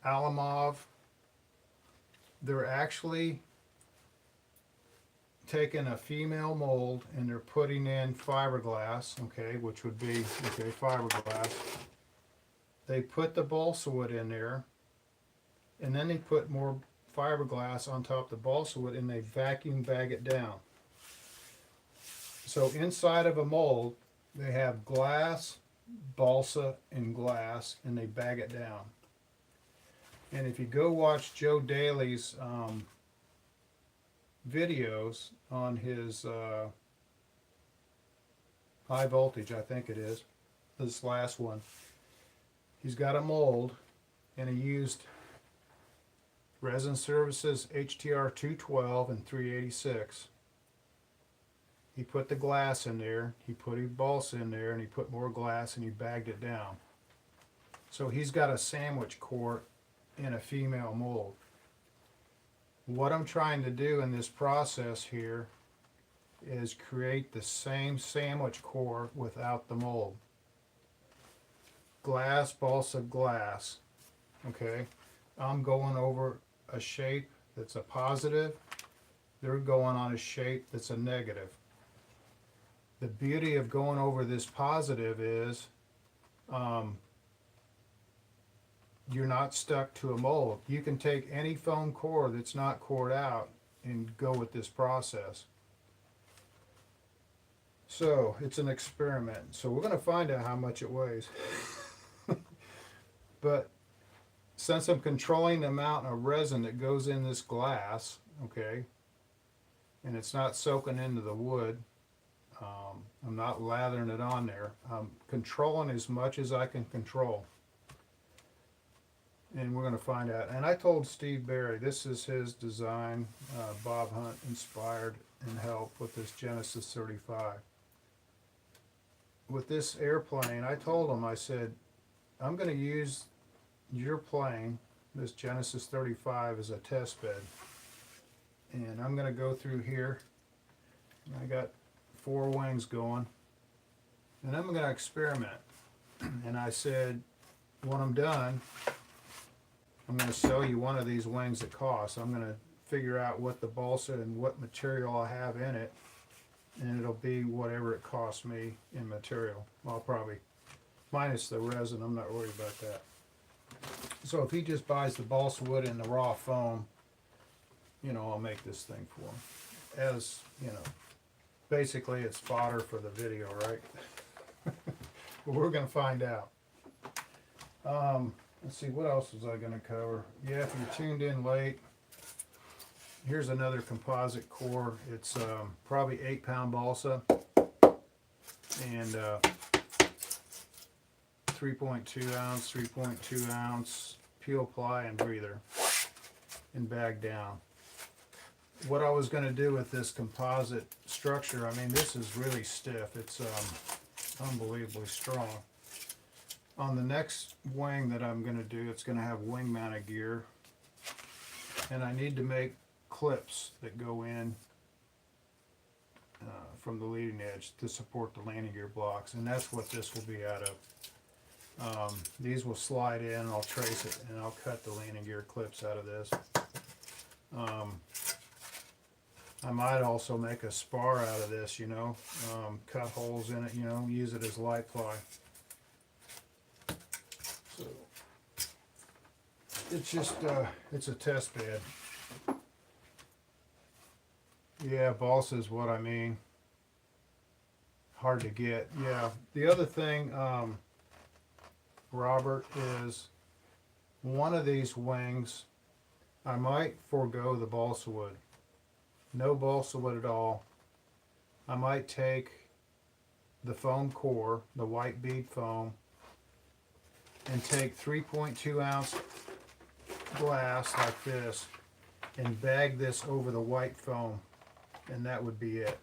Alamov, they're actually taking a female mold and they're putting in fiberglass, okay, which would be, okay, fiberglass. They put the balsa wood in there, and then they put more fiberglass on top of the balsa wood, and they vacuum bag it down. So inside of a mold, they have glass, balsa, and glass, and they bag it down. And if you go watch Joe Daly's videos on his high voltage, I think it is, this last one, he's got a mold, and he used Resin Services HTR 212 and 386. He put the glass in there, he put a balsa in there, and he put more glass, and he bagged it down. So he's got a sandwich core in a female mold. What I'm trying to do in this process here is create the same sandwich core without the mold. Glass, balsa, glass. Okay, I'm going over a shape that's a positive. They're going on a shape that's a negative. The beauty of going over this positive is you're not stuck to a mold. You can take any foam core that's not cored out and go with this process. So it's an experiment. So we're going to find out how much it weighs. But since I'm controlling the amount of resin that goes in this glass, okay, and it's not soaking into the wood, I'm not lathering it on there. I'm controlling as much as I can control. And we're going to find out. And I told Steve Barry, this is his design. Bob Hunt inspired and helped with this Genesis 35. With this airplane, I told him, I said, I'm going to use your plane, this Genesis 35, as a test bed. And I'm going to go through here. I got 4 wings going. And I'm going to experiment. And I said, when I'm done, I'm going to sell you one of these wings at cost. I'm going to figure out what the balsa and what material I have in it, and it'll be whatever it costs me in material. Well, probably minus the resin. I'm not worried about that. So if he just buys the balsa wood and the raw foam, you know, I'll make this thing for him. As, you know, basically it's fodder for the video, right? But we're going to find out. Let's see, what else was I going to cover? Yeah, if you're tuned in late, here's another composite core. It's probably 8-pound balsa and 3.2 ounce, 3.2 ounce peel ply and breather and bag down. What I was going to do with this composite structure, I mean, this is really stiff. It's unbelievably strong. On the next wing that I'm going to do, it's going to have wing mounted gear, and I need to make clips that go in from the leading edge to support the landing gear blocks, and that's what this will be out of. These will slide in, and I'll trace it, and I'll cut the landing gear clips out of this. I might also make a spar out of this, you know, cut holes in it, you know, use it as light ply. So it's just, it's a test bed. Yeah, balsa is what I mean. Hard to get. Yeah. The other thing, Robert, is one of these wings, I might forego the balsa wood. No balsa wood at all. I might take the foam core, the white bead foam, and take 3.2 ounce glass like this and bag this over the white foam, and that would be it.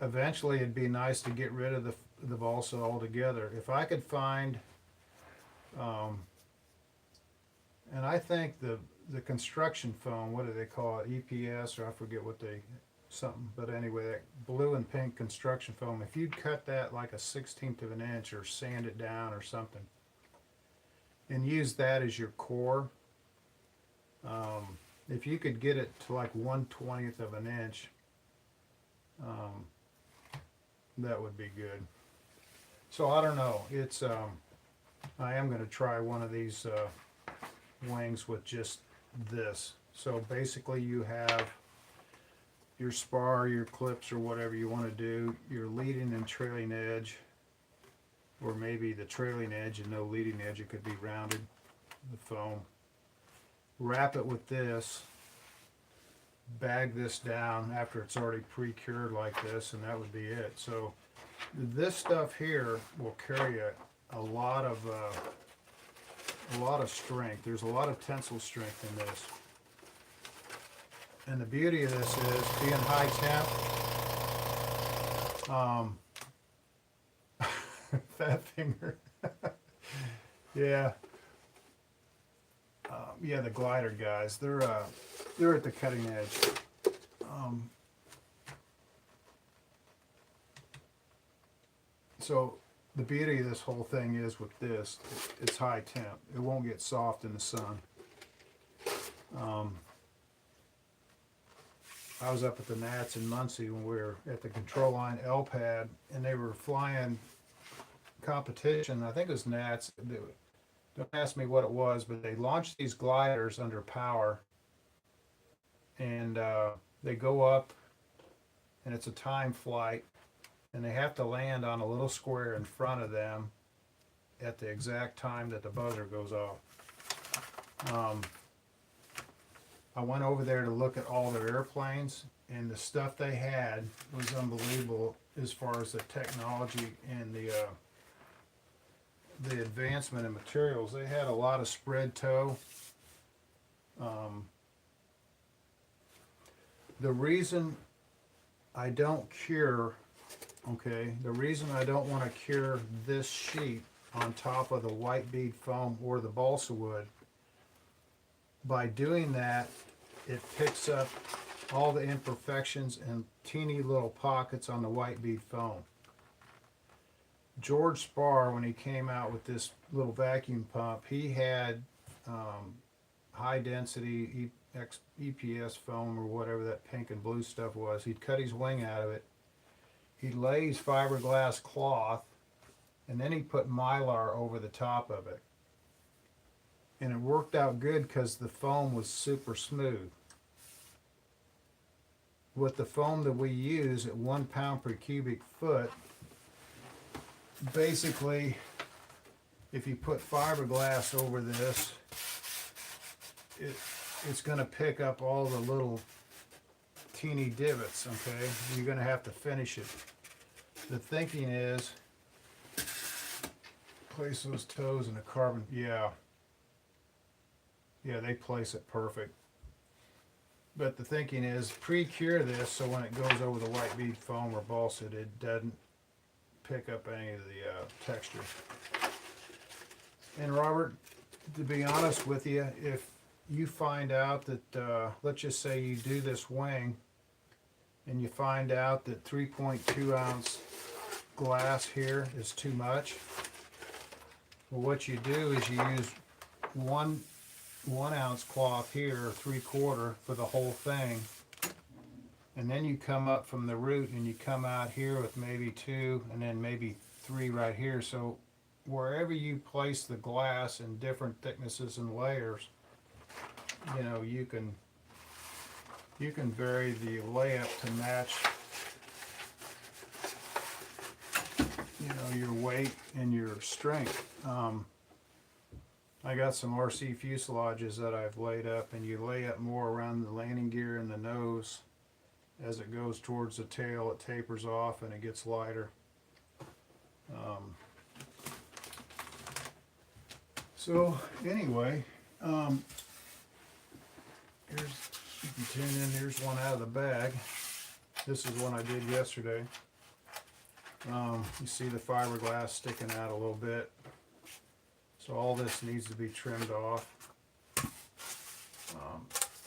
Eventually it'd be nice to get rid of the balsa altogether. If I could find, and I think the construction foam, what do they call it, EPS, or I forget what they, something, but anyway, that blue and pink construction foam, if you'd cut that like a 1/16 of an inch or sand it down or something and use that as your core, if you could get it to like 1/20 of an inch, that would be good. So I don't know, it's I am going to try one of these wings with just this. So basically you have your spar, your clips, or whatever you want to do, your leading and trailing edge, or maybe the trailing edge and no leading edge. It could be rounded, the foam. Wrap it with this, bag this down after it's already pre-cured like this, and that would be it. So this stuff here will carry a lot of strength. There's a lot of tensile strength in this. And the beauty of this is, being high temp, fat finger. Yeah. Yeah, the glider guys, they're at the cutting edge. So the beauty of this whole thing is, with this, it's high temp. It won't get soft in the sun. I was up at the Nats in Muncie when we were at the control line L-pad, and they were flying competition. I think it was Nats. Don't ask me what it was, but they launched these gliders under power, and they go up, and it's a time flight, and they have to land on a little square in front of them at the exact time that the buzzer goes off. I went over there to look at all their airplanes, and the stuff they had was unbelievable as far as the technology and the advancement in materials. They had a lot of spread toe. The reason I don't cure, the reason I don't want to cure this sheet on top of the white bead foam or the balsa wood, by doing that, it picks up all the imperfections and teeny little pockets on the white bead foam. George Spar, when he came out with this little vacuum pump, he had high density EPS foam, or whatever that pink and blue stuff was. He'd cut his wing out of it. He'd lay his fiberglass cloth, and then he put Mylar over the top of it. And it worked out good because the foam was super smooth. With the foam that we use at 1 pound per cubic foot, basically, if you put fiberglass over this, it's going to pick up all the little teeny divots, okay? You're going to have to finish it. The thinking is, place those toes in a carbon, yeah, they place it perfect. But the thinking is, pre-cure this so when it goes over the white bead foam or balsa, it doesn't pick up any of the texture. And Robert, to be honest with you, if you find out that, let's just say you do this wing, and you find out that 3.2 ounce glass here is too much, well, what you do is you use one ounce cloth here, or 3/4 for the whole thing, and then you come up from the root and you come out here with maybe 2 and then maybe 3 right here. So wherever you place the glass in different thicknesses and layers, you know, you can vary the layup to match, you know, your weight and your strength. I got some RC fuselages that I've laid up, and you lay up more around the landing gear and the nose. As it goes towards the tail, it tapers off and it gets lighter. So anyway, here's, you can tune in, here's one out of the bag. This is one I did yesterday. You see the fiberglass sticking out a little bit. So all this needs to be trimmed off.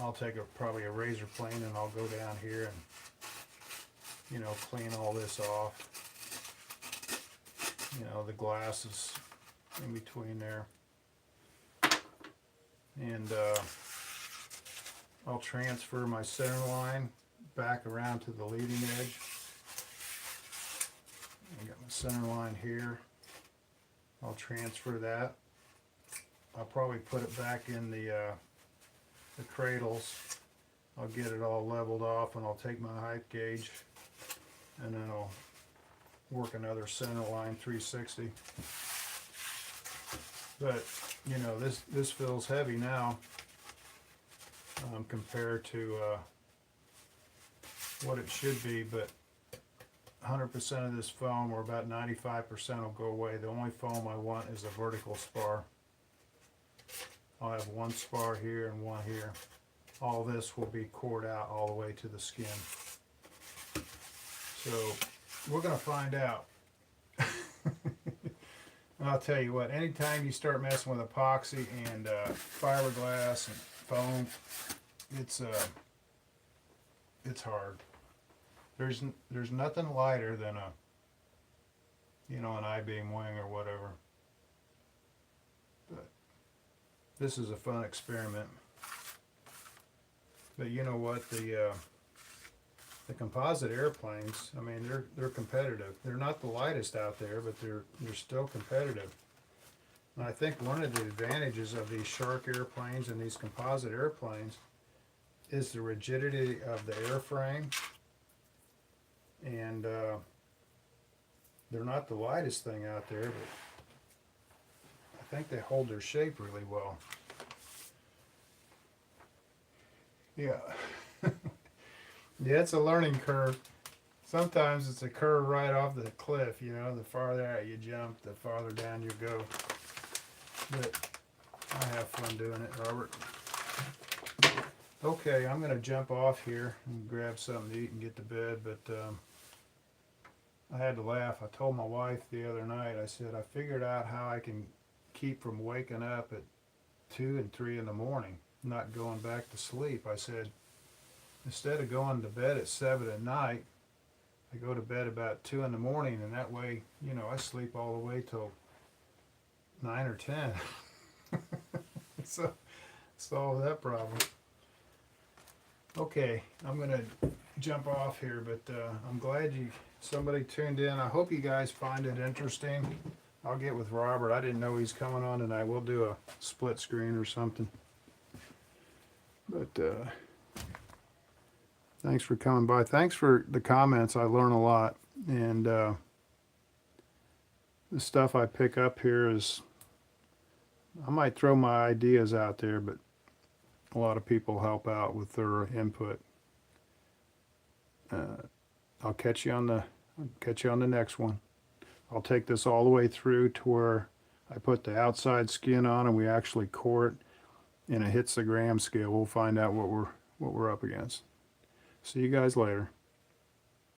I'll take probably a razor plane, and I'll go down here and, you know, clean all this off. You know, the glass is in between there. And I'll transfer my center line back around to the leading edge. I got my center line here. I'll transfer that. I'll probably put it back in the cradles. I'll get it all leveled off, and I'll take my height gauge, and then I'll work another center line 360. But you know, this feels heavy now compared to what it should be, but 100% of this foam, or about 95%, will go away. The only foam I want is a vertical spar. I'll have one spar here and one here. All this will be cored out all the way to the skin. So we're going to find out. I'll tell you what, anytime you start messing with epoxy and fiberglass and foam, it's hard. There's nothing lighter than an I-beam wing or whatever. But this is a fun experiment. But you know what, the composite airplanes, I mean, they're competitive. They're not the lightest out there, but they're still competitive. And I think one of the advantages of these Shark airplanes and these composite airplanes is the rigidity of the airframe. And they're not the lightest thing out there, but I think they hold their shape really well. Yeah. Yeah, it's a learning curve. Sometimes it's a curve right off the cliff, you know. The farther out you jump, the farther down you go. But I have fun doing it, Robert. Okay, I'm going to jump off here and grab something to eat and get to bed, but I had to laugh. I told my wife the other night, I said, I figured out how I can keep from waking up at 2 and 3 in the morning, not going back to sleep. I said, instead of going to bed at 7 at night, I go to bed about 2 in the morning, and that way, you know, I sleep all the way till 9 or 10. So, solve that problem. Okay, I'm going to jump off here, but I'm glad somebody tuned in. I hope you guys find it interesting. I'll get with Robert. I didn't know he's coming on tonight. We'll do a split screen or something. But thanks for coming by. Thanks for the comments. I learn a lot. And the stuff I pick up here is, I might throw my ideas out there, but a lot of people help out with their input. I'll catch you on the next one. I'll take this all the way through to where I put the outside skin on and we actually core it, and it hits the gram scale. We'll find out what we're up against. See you guys later.